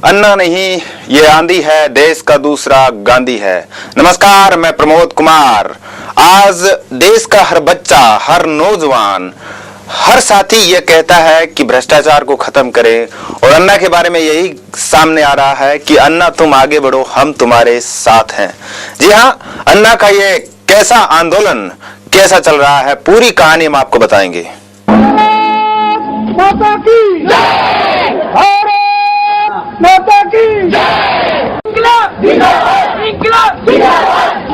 अन्ना नहीं, ये आंधी है, देश का दूसरा गांधी है। नमस्कार, मैं प्रमोद कुमार। आज देश का हर बच्चा, हर नौजवान, हर साथी ये कहता है कि भ्रष्टाचार को खत्म करें, और अन्ना के बारे में यही सामने आ रहा है कि अन्ना तुम आगे बढ़ो, हम तुम्हारे साथ हैं। जी हाँ, अन्ना का ये कैसा आंदोलन कैसा चल रहा है, पूरी कहानी हम आपको बताएंगे। माता की जय, भारत माता की जय, इंकलाब जिंदाबाद, इंकलाब जिंदाबाद।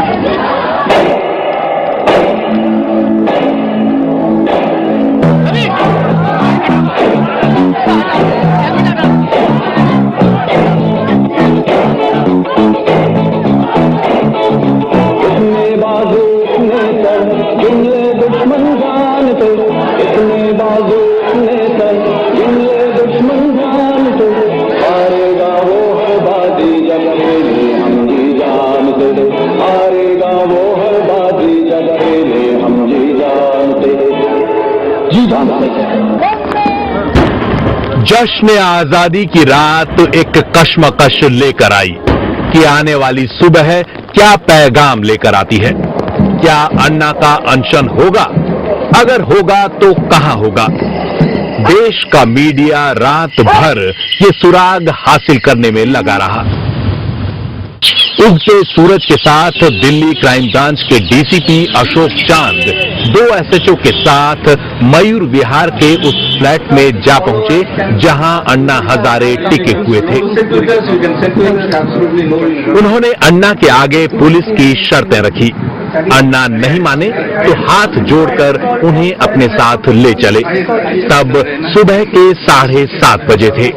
जश्न आजादी की रात एक कश्मकश लेकर आई कि आने वाली सुबह क्या पैगाम लेकर आती है। क्या अन्ना का अनशन होगा? अगर होगा तो कहां होगा? देश का मीडिया रात भर ये सुराग हासिल करने में लगा रहा। उगते सूरज के साथ दिल्ली क्राइम ब्रांच के डीसीपी अशोक चांद 2 एसएचओ के साथ मयूर विहार के उस फ्लैट में जा पहुंचे जहां अन्ना हजारे टिके हुए थे। उन्होंने अन्ना के आगे पुलिस की शर्तें रखी। अन्ना नहीं माने तो हाथ जोड़कर उन्हें अपने साथ ले चले। तब सुबह के 7:30 बजे थे।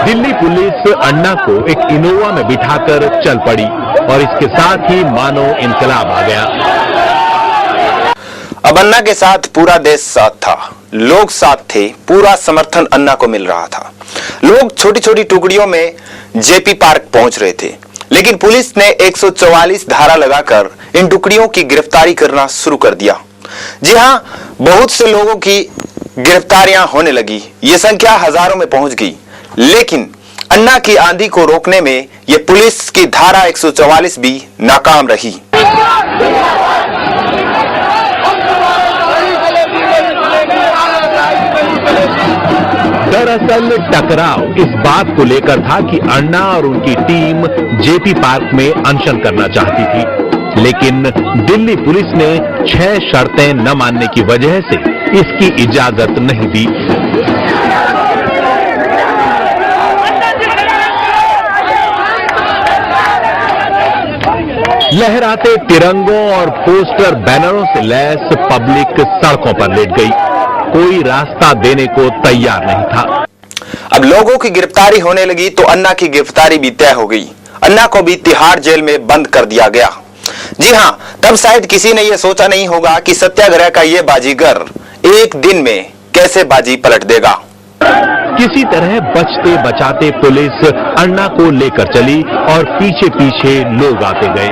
दिल्ली पुलिस अन्ना को एक इनोवा में बिठाकर चल पड़ी और इसके साथ ही मानो इनकलाब आ गया। अब अन्ना के साथ पूरा देश साथ था, लोग साथ थे, पूरा समर्थन अन्ना को मिल रहा था। लोग छोटी छोटी टुकड़ियों में जेपी पार्क पहुंच रहे थे, लेकिन पुलिस ने 144 धारा लगाकर इन टुकड़ियों की गिरफ्तारी करना शुरू कर दिया। जी हां, बहुत से लोगों की गिरफ्तारियां होने लगी, ये संख्या हजारों में पहुंच गई। लेकिन अन्ना की आंधी को रोकने में यह पुलिस की धारा 144 भी नाकाम रही। दरअसल टकराव इस बात को लेकर था कि अन्ना और उनकी टीम जेपी पार्क में अनशन करना चाहती थी, लेकिन दिल्ली पुलिस ने 6 शर्तें न मानने की वजह से इसकी इजाजत नहीं दी। लहराते तिरंगों और पोस्टर बैनरों से लैस पब्लिक सड़कों पर लेट गई। कोई रास्ता देने को तैयार नहीं था। अब लोगों की गिरफ्तारी होने लगी तो अन्ना की गिरफ्तारी भी तय हो गई। अन्ना को भी तिहाड़ जेल में बंद कर दिया गया। जी हां, तब शायद किसी ने यह सोचा नहीं होगा कि सत्याग्रह का यह बाजीगर एक दिन में कैसे बाजी पलट देगा। किसी तरह बचते बचाते पुलिस अन्ना को लेकर चली और पीछे पीछे लोग आते गए।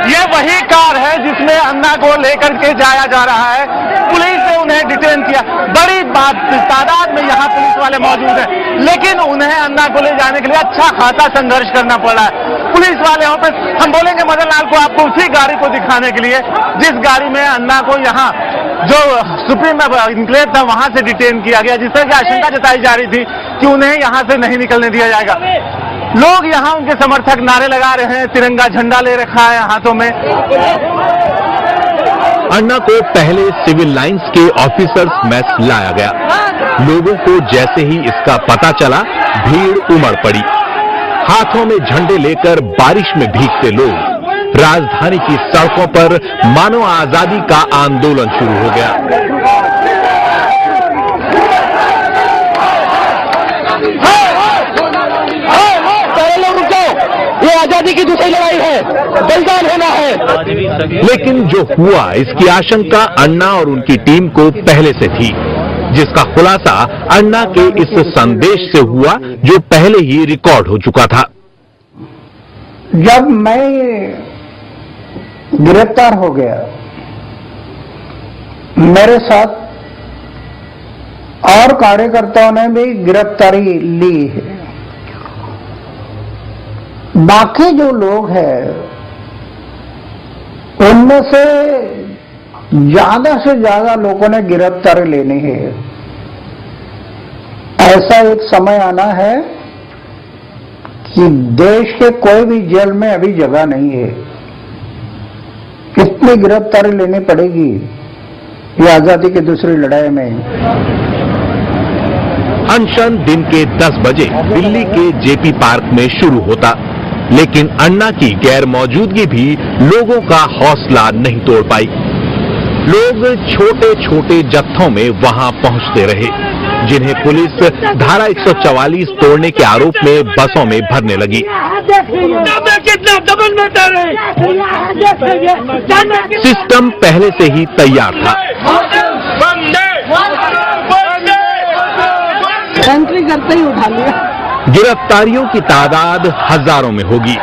ये वही कार है जिसमें अन्ना को लेकर के जाया जा रहा है। पुलिस ने उन्हें डिटेन किया। बड़ी तादाद में यहाँ पुलिस वाले मौजूद हैं, लेकिन उन्हें अन्ना को ले जाने के लिए अच्छा खासा संघर्ष करना पड़ा है। पुलिस वाले यहाँ पे हम बोलेंगे मदन लाल को आपको उसी गाड़ी को दिखाने के लिए जिस गाड़ी में अन्ना को यहाँ जो सुप्रीम इंक्लेव था वहां से डिटेन किया गया, जिस तरह की आशंका जताई जा रही थी कि उन्हें यहाँ से नहीं निकलने दिया जाएगा। लोग यहाँ उनके समर्थक नारे लगा रहे हैं, तिरंगा झंडा ले रखा है हाथों में। अन्ना को पहले सिविल लाइंस के ऑफिसर्स मेस लाया गया। लोगों को जैसे ही इसका पता चला भीड़ उमड़ पड़ी। हाथों में झंडे लेकर बारिश में भीगते लोग राजधानी की सड़कों पर मानो आजादी का आंदोलन शुरू हो गया। आजादी की दूसरी लड़ाई है, बलिदान होना है। लेकिन जो हुआ इसकी आशंका अन्ना और उनकी टीम को पहले से थी, जिसका खुलासा अन्ना के इस संदेश से हुआ जो पहले ही रिकॉर्ड हो चुका था। जब मैं गिरफ्तार हो गया, मेरे साथ और कार्यकर्ताओं ने भी गिरफ्तारी ली है। बाकी जो लोग हैं उनमें से ज्यादा लोगों ने गिरफ्तारी लेनी है। ऐसा एक समय आना है कि देश के कोई भी जेल में अभी जगह नहीं है, कितनी गिरफ्तारी लेनी पड़ेगी ये आजादी की दूसरी लड़ाई में। अनशन दिन के 10 बजे दिल्ली के जेपी पार्क में शुरू होता, लेकिन अन्ना की गैर मौजूदगी भी लोगों का हौसला नहीं तोड़ पाई। लोग छोटे छोटे जत्थों में वहां पहुंचते रहे, जिन्हें पुलिस धारा 144 तोड़ने के आरोप में बसों में भरने लगी। सिस्टम पहले से ही तैयार था। एंट्री करते ही उठा लिया। गिरफ्तारियों की तादाद हजारों में होगी,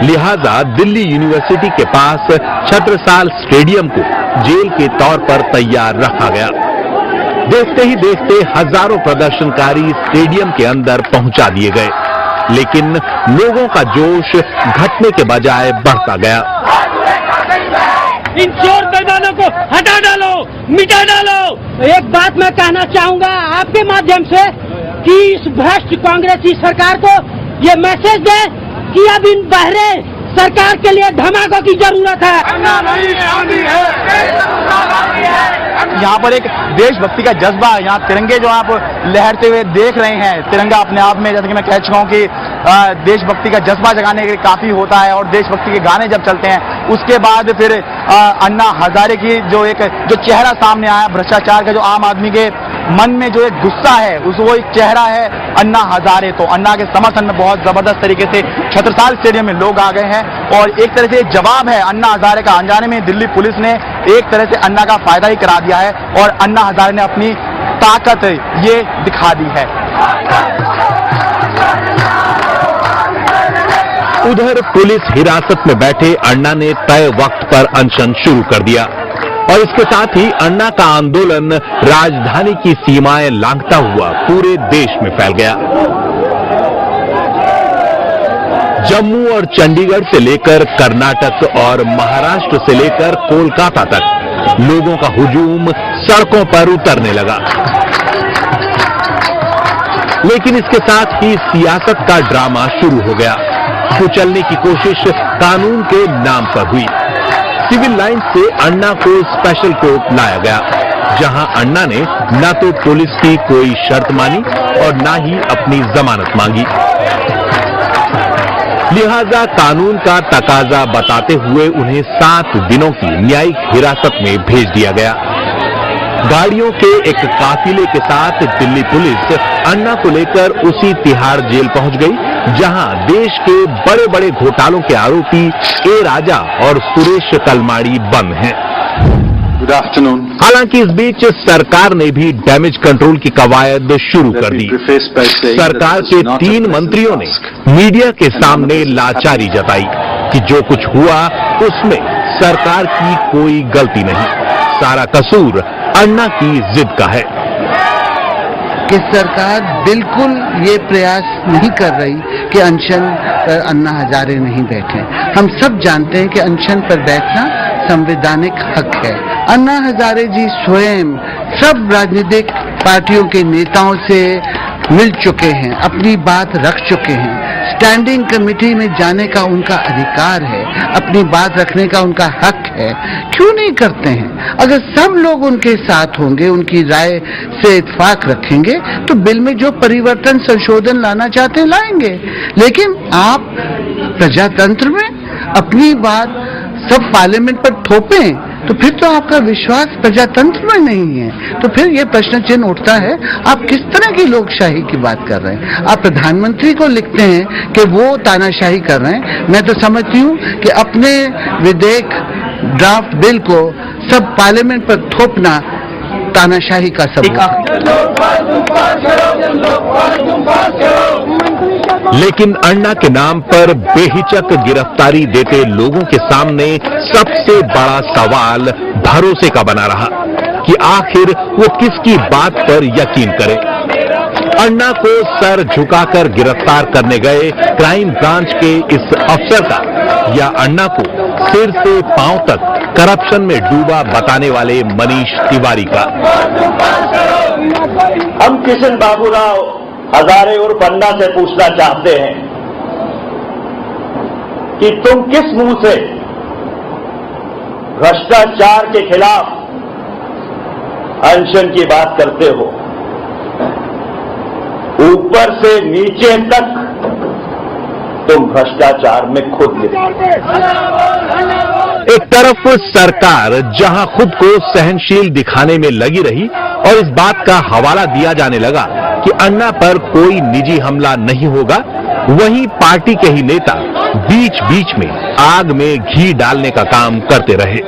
लिहाजा दिल्ली यूनिवर्सिटी के पास छत्रसाल स्टेडियम को जेल के तौर पर तैयार रखा गया। देखते ही देखते हजारों प्रदर्शनकारी स्टेडियम के अंदर पहुंचा दिए गए, लेकिन लोगों का जोश घटने के बजाय बढ़ता गया। इन चोर पैमानों को हटा डालो, मिटा डालो। एक बात मैं कहना चाहूंगा आपके माध्यम से कि इस भ्रष्ट कांग्रेसी सरकार को ये मैसेज दे कि अब इन बहरे सरकार के लिए धमाकों की जरूरत है। यहाँ पर एक देशभक्ति का जज्बा है। यहाँ तिरंगे जो आप लहरते हुए देख रहे हैं, तिरंगा अपने आप में, जैसे कि मैं कह चुका हूँ कि देशभक्ति का जज्बा जगाने के लिए काफी होता है। और देशभक्ति के गाने जब चलते हैं उसके बाद फिर अन्ना हजारे की जो चेहरा सामने आया, भ्रष्टाचार का जो आम आदमी के मन में जो एक गुस्सा है, वो एक चेहरा है अन्ना हजारे। तो अन्ना के समर्थन में बहुत जबरदस्त तरीके से छत्रसाल स्टेडियम में लोग आ गए हैं और एक तरह से जवाब है अन्ना हजारे का। अनजाने में दिल्ली पुलिस ने एक तरह से अन्ना का फायदा ही करा दिया है और अन्ना हजारे ने अपनी ताकत ये दिखा दी है। उधर पुलिस हिरासत में बैठे अन्ना ने तय वक्त पर अनशन शुरू कर दिया और इसके साथ ही अन्ना का आंदोलन राजधानी की सीमाएं लांघता हुआ पूरे देश में फैल गया। जम्मू और चंडीगढ़ से लेकर कर्नाटक और महाराष्ट्र से लेकर कोलकाता तक लोगों का हुजूम सड़कों पर उतरने लगा। लेकिन इसके साथ ही सियासत का ड्रामा शुरू हो गया। कुचलने की कोशिश कानून के नाम पर हुई। सिविल लाइन से अन्ना को स्पेशल कोर्ट लाया गया, जहां अन्ना ने न तो पुलिस की कोई शर्त मानी और न ही अपनी जमानत मांगी। लिहाजा कानून का तकाजा बताते हुए उन्हें 7 दिनों की न्यायिक हिरासत में भेज दिया गया। गाड़ियों के एक काफिले के साथ दिल्ली पुलिस अन्ना को लेकर उसी तिहाड़ जेल पहुंच गई, जहां देश के बड़े बड़े घोटालों के आरोपी ए राजा और सुरेश कलमाड़ी बंद हैं। Good afternoon. हालांकि इस बीच सरकार ने भी डैमेज कंट्रोल की कवायद शुरू कर दी। सरकार के 3 मंत्रियों ने मीडिया के सामने लाचारी जताई कि जो कुछ हुआ उसमें सरकार की कोई गलती नहीं, सारा कसूर अन्ना की जिद का है। कि सरकार बिल्कुल ये प्रयास नहीं कर रही कि अनशन पर अन्ना हजारे नहीं बैठे। हम सब जानते हैं कि अनशन पर बैठना संवैधानिक हक है। अन्ना हजारे जी स्वयं सब राजनीतिक पार्टियों के नेताओं से मिल चुके हैं, अपनी बात रख चुके हैं। स्टैंडिंग कमेटी में जाने का उनका अधिकार है, अपनी बात रखने का उनका हक है। क्यों नहीं करते हैं? अगर सब लोग उनके साथ होंगे, उनकी राय से इत्तेफाक रखेंगे तो बिल में जो परिवर्तन संशोधन लाना चाहते हैं लाएंगे। लेकिन आप प्रजातंत्र में अपनी बात सब पार्लियामेंट पर थोपें तो फिर तो आपका विश्वास प्रजातंत्र में नहीं है। तो फिर ये प्रश्न चिन्ह उठता है, आप किस तरह की लोकशाही की बात कर रहे हैं? आप प्रधानमंत्री को लिखते हैं कि वो तानाशाही कर रहे हैं। मैं तो समझती हूँ कि अपने विधेयक ड्राफ्ट बिल को सब पार्लियामेंट पर थोपना तानाशाही का सबूत है। लेकिन अन्ना के नाम पर बेहिचक गिरफ्तारी देते लोगों के सामने सबसे बड़ा सवाल भरोसे का बना रहा कि आखिर वो किसकी बात पर यकीन करे। अन्ना को सर झुकाकर गिरफ्तार करने गए क्राइम ब्रांच के इस अफसर का या अन्ना को सिर से पांव तक करप्शन में डूबा बताने वाले मनीष तिवारी का। हम किशन बाबूराव हजारे और अन्ना से पूछना चाहते हैं कि तुम किस मुंह से भ्रष्टाचार के खिलाफ अनशन की बात करते हो? ऊपर से नीचे तक तुम भ्रष्टाचार में खुद लिप्त। एक तरफ सरकार जहां खुद को सहनशील दिखाने में लगी रही और इस बात का हवाला दिया जाने लगा कि अन्ना पर कोई निजी हमला नहीं होगा, वहीं पार्टी के ही नेता बीच बीच में आग में घी डालने का काम करते रहे।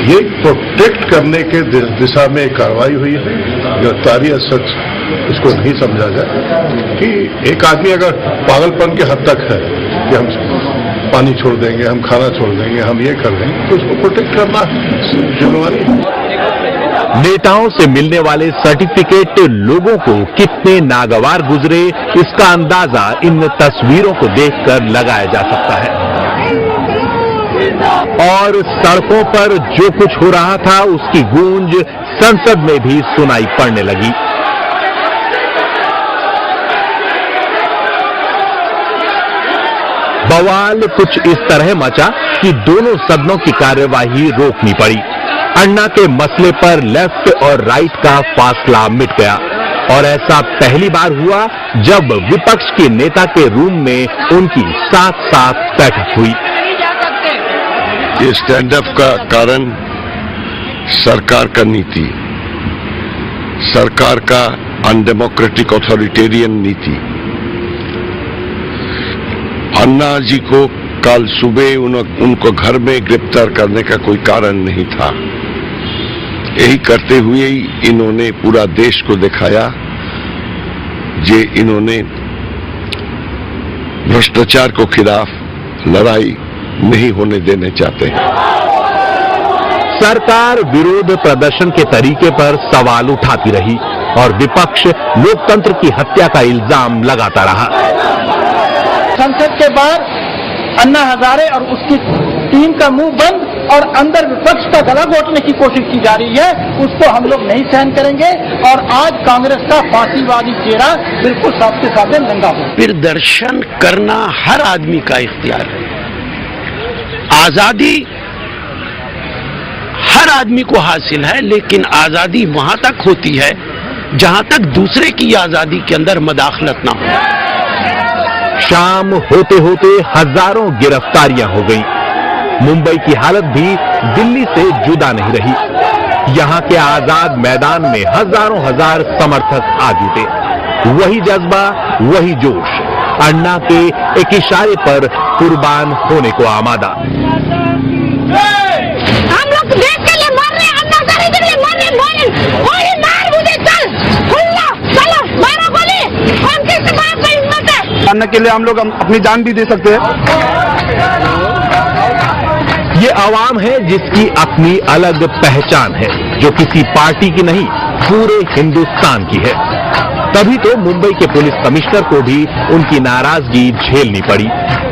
ये प्रोटेक्ट करने के दिशा में कार्रवाई हुई है। गिरफ्तारी सच इसको नहीं समझा जाए कि एक आदमी अगर पागलपन के हद तक है कि हम पानी छोड़ देंगे, हम खाना छोड़ देंगे, हम ये कर देंगे, तो उसको प्रोटेक्ट करना जिम्मेवारी है। नेताओं से मिलने वाले सर्टिफिकेट लोगों को कितने नागवार गुजरे, इसका अंदाजा इन तस्वीरों को देखकर लगाया जा सकता है। और सड़कों पर जो कुछ हो रहा था उसकी गूंज संसद में भी सुनाई पड़ने लगी। बवाल कुछ इस तरह मचा कि दोनों सदनों की कार्यवाही रोकनी पड़ी। अन्ना के मसले पर लेफ्ट और राइट का फासला मिट गया और ऐसा पहली बार हुआ जब विपक्ष के नेता के रूम में उनकी साथ साथ बैठक हुई। ये स्टैंड अप का कारण सरकार का नीति, सरकार का अनडेमोक्रेटिक ऑथोरिटेरियन नीति। अन्ना जी को कल सुबह उनको घर में गिरफ्तार करने का कोई कारण नहीं था। यही करते हुए ही इन्होंने पूरा देश को दिखाया जे इन्होंने भ्रष्टाचार को खिलाफ लड़ाई नहीं होने देने चाहते हैं। सरकार विरोध प्रदर्शन के तरीके पर सवाल उठाती रही और विपक्ष लोकतंत्र की हत्या का इल्जाम लगाता रहा। संसद के बाहर अन्ना हजारे और उसकी टीम का मुंह बंद और अंदर विपक्ष का गला घोटने की कोशिश की जा रही है, उसको हम लोग नहीं सहन करेंगे। और आज कांग्रेस का फांसीवादी चेहरा बिल्कुल साफ के सामने नंगा हो। प्रदर्शन करना हर आदमी का इख्तियार है। आजादी हर आदमी को हासिल है, लेकिन आजादी वहां तक होती है जहां तक दूसरे की आजादी के अंदर मदाखलत ना हो। शाम होते होते हजारों गिरफ्तारियां हो गई। मुंबई की हालत भी दिल्ली से जुदा नहीं रही। यहां के आजाद मैदान में हजारों हजार समर्थक आ जुटे। वही जज्बा, वही जोश, अन्ना के एक इशारे पर कुर्बान होने को आमादा। हम लोग देश के लिए मर रहे हैं, अन्ना हजारे के लिए मर रहे हैं। गोली मार मुझे, चल खुल्ला चलो मारो गोली। हम किस बात पे हिम्मत है? अन्ना के लिए हम लोग अपनी जान भी दे सकते हैं। ये आवाम है जिसकी अपनी अलग पहचान है, जो किसी पार्टी की नहीं पूरे हिंदुस्तान की है। तभी तो मुंबई के पुलिस कमिश्नर को भी उनकी नाराजगी झेलनी पड़ी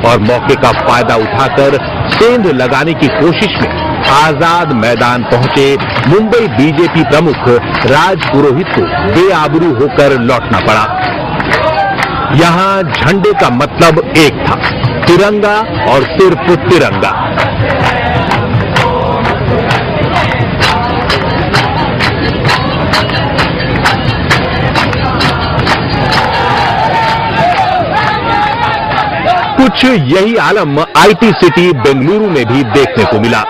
और मौके का फायदा उठाकर सेंध लगाने की कोशिश में आजाद मैदान पहुंचे मुंबई बीजेपी प्रमुख राज पुरोहित को बेआबरू होकर लौटना पड़ा। यहां झंडे का मतलब एक था, तिरंगा और सिर्फ तिरंगा। कुछ यही आलम आईटी सिटी बेंगलुरु में भी देखने को मिला।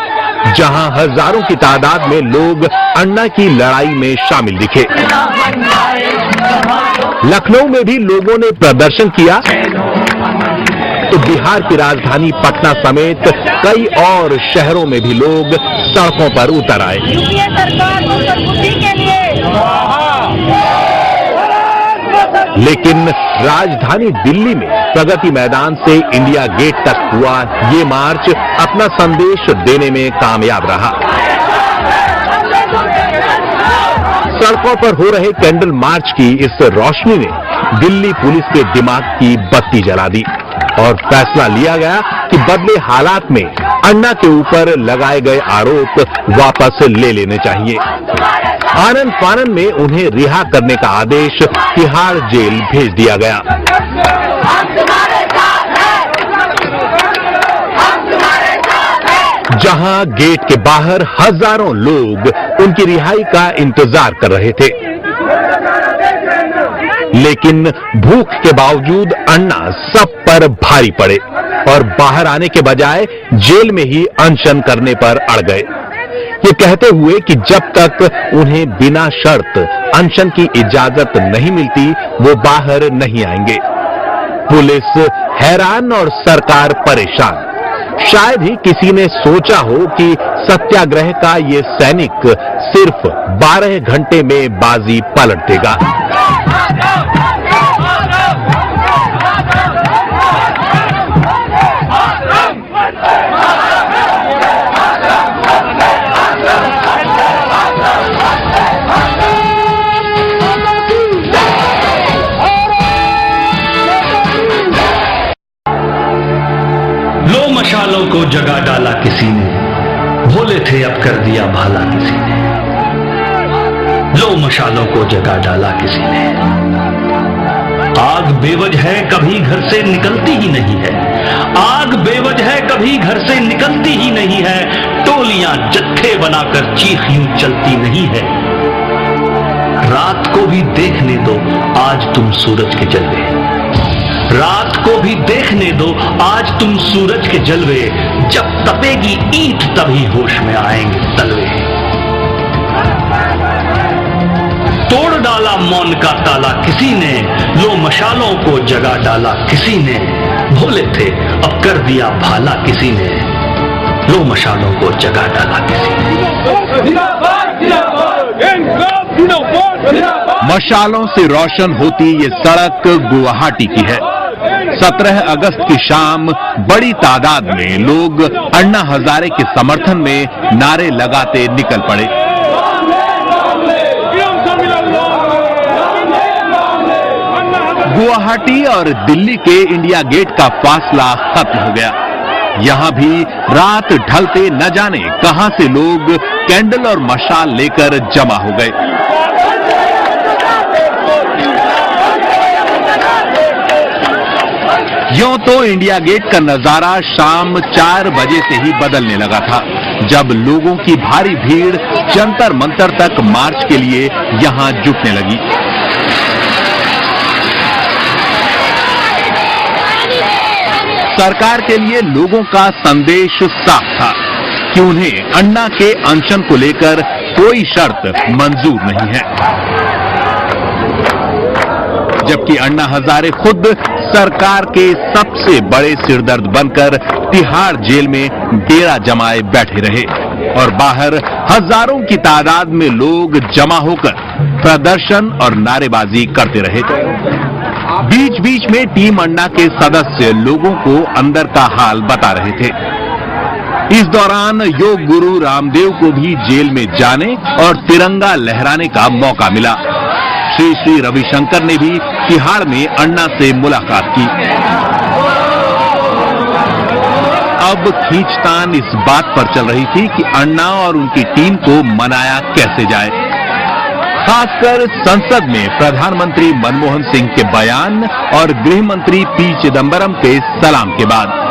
जहां हजारों की तादाद में लोग अन्ना की लड़ाई में शामिल दिखे। लखनऊ में भी लोगों ने प्रदर्शन किया तो बिहार की राजधानी पटना समेत कई और शहरों में भी लोग सड़कों पर उतर आए। यूपीए सरकार को सद्बुद्धि के लिए। लेकिन राजधानी दिल्ली में प्रगति मैदान से इंडिया गेट तक हुआ ये मार्च अपना संदेश देने में कामयाब रहा। सड़कों पर हो रहे कैंडल मार्च की इस रोशनी ने दिल्ली पुलिस के दिमाग की बत्ती जला दी और फैसला लिया गया कि बदले हालात में अन्ना के ऊपर लगाए गए आरोप वापस ले लेने चाहिए। आनन फानन में उन्हें रिहा करने का आदेश तिहाड़ जेल भेज दिया गया। जहां गेट के बाहर हजारों लोग उनकी रिहाई का इंतजार कर रहे थे, लेकिन भूख के बावजूद अन्ना सब पर भारी पड़े और बाहर आने के बजाय जेल में ही अनशन करने पर अड़ गए, ये कहते हुए कि जब तक उन्हें बिना शर्त अनशन की इजाजत नहीं मिलती वो बाहर नहीं आएंगे। पुलिस हैरान और सरकार परेशान। शायद ही किसी ने सोचा हो कि सत्याग्रह का ये सैनिक सिर्फ 12 घंटे में बाजी पलट देगा। लो मशालों को जगा डाला किसी ने, भोले थे अब कर दिया भाला किसी ने। लो मशालों को जगा डाला किसी ने। आग बेवजह है कभी घर से निकलती ही नहीं है। आग बेवजह है कभी घर से निकलती ही नहीं है। टोलियां जत्थे बनाकर चीख यूं चलती नहीं है। रात को भी देखने दो आज तुम सूरज के जलवे। रात को भी देखने दो आज तुम सूरज के जलवे। जब तपेगी ईंट तभी होश में आएंगे तलवे। तोड़ डाला मौन का ताला किसी ने, लो मशालों को जगा डाला किसी ने। भोले थे अब कर दिया भाला किसी ने, लो मशालों को जगा डाला किसी ने। मशालों से रोशन होती ये सड़क गुवाहाटी की है। 17 अगस्त की शाम बड़ी तादाद में लोग अन्ना हजारे के समर्थन में नारे लगाते निकल पड़े। गुवाहाटी और दिल्ली के इंडिया गेट का फासला खत्म हो गया। यहां भी रात ढलते न जाने कहां से लोग कैंडल और मशाल लेकर जमा हो गए। यूं तो इंडिया गेट का नजारा शाम 4 बजे से ही बदलने लगा था, जब लोगों की भारी भीड़ जंतर मंतर तक मार्च के लिए यहां जुटने लगी। सरकार के लिए लोगों का संदेश साफ था कि उन्हें अन्ना के अनशन को लेकर कोई शर्त मंजूर नहीं है, जबकि अन्ना हजारे खुद सरकार के सबसे बड़े सिरदर्द बनकर तिहाड़ जेल में डेरा जमाए बैठे रहे और बाहर हजारों की तादाद में लोग जमा होकर प्रदर्शन और नारेबाजी करते रहे। बीच बीच में टीम अन्ना के सदस्य लोगों को अंदर का हाल बता रहे थे। इस दौरान योग गुरु रामदेव को भी जेल में जाने और तिरंगा लहराने का मौका मिला। श्री श्री रविशंकर ने भी तिहाड़ में अन्ना से मुलाकात की। अब खींचतान इस बात पर चल रही थी कि अन्ना और उनकी टीम को मनाया कैसे जाए, खासकर संसद में प्रधानमंत्री मनमोहन सिंह के बयान और गृह मंत्री पी चिदंबरम के सलाम के बाद।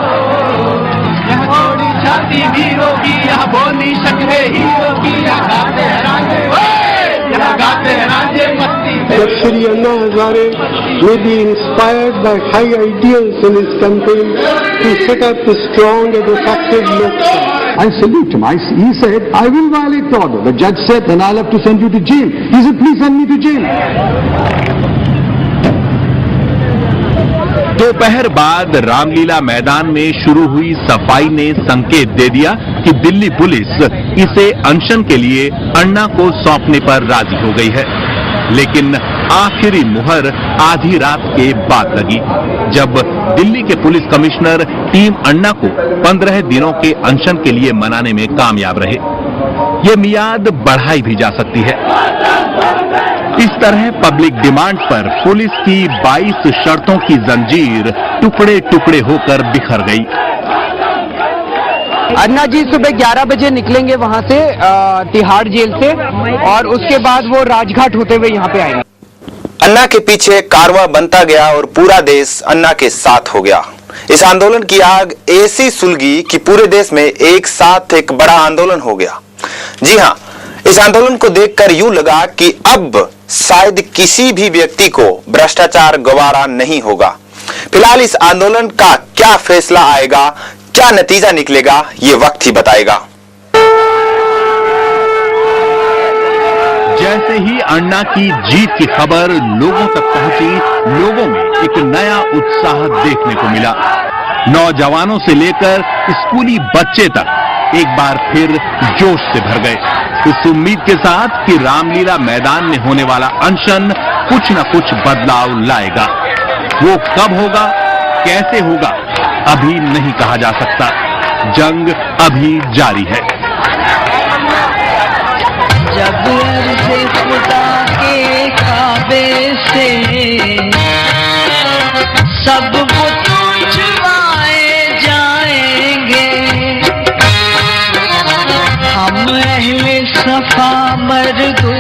That Shri Anna Hazare may be inspired by high ideals in his campaign to set up a strong and effective Lok Sabha. I salute him. He said, I will violate the order. The judge said, then I'll have to send you to jail. He said, please send me to jail. दोपहर बाद रामलीला मैदान में शुरू हुई सफाई ने संकेत दे दिया कि दिल्ली पुलिस इसे अनशन के लिए अन्ना को सौंपने पर राजी हो गई है। लेकिन आखिरी मुहर आधी रात के बाद लगी, जब दिल्ली के पुलिस कमिश्नर टीम अन्ना को 15 दिनों के अनशन के लिए मनाने में कामयाब रहे। ये मियाद बढ़ाई भी जा सकती है। इस तरह पब्लिक डिमांड पर पुलिस की 22 शर्तों की जंजीर टुकड़े टुकड़े होकर बिखर गई। अन्ना जी सुबह 11 बजे निकलेंगे वहां से तिहाड़ जेल से, और उसके बाद वो राजघाट होते हुए यहाँ पे आएंगे। अन्ना के पीछे कारवां बनता गया और पूरा देश अन्ना के साथ हो गया। इस आंदोलन की आग ऐसी सुलगी कि पूरे देश में एक साथ एक बड़ा आंदोलन हो गया। जी हां, इस आंदोलन को देखकर यूं लगा कि अब शायद किसी भी व्यक्ति को भ्रष्टाचार गवारा नहीं होगा। फिलहाल इस आंदोलन का क्या फैसला आएगा, क्या नतीजा निकलेगा, ये वक्त ही बताएगा। जैसे ही अन्ना की जीत की खबर लोगों तक पहुंची, लोगों में एक नया उत्साह देखने को मिला। नौजवानों से लेकर स्कूली बच्चे तक एक बार फिर जोश से भर गए, इस उम्मीद के साथ कि रामलीला मैदान में होने वाला अनशन कुछ न कुछ बदलाव लाएगा। वो कब होगा, कैसे होगा, अभी नहीं कहा जा सकता। जंग अभी जारी है। जब अर्ज़े खुदा के काबे से सब बुत उठवाए जाएंगे, हम अहले सफा मर्दों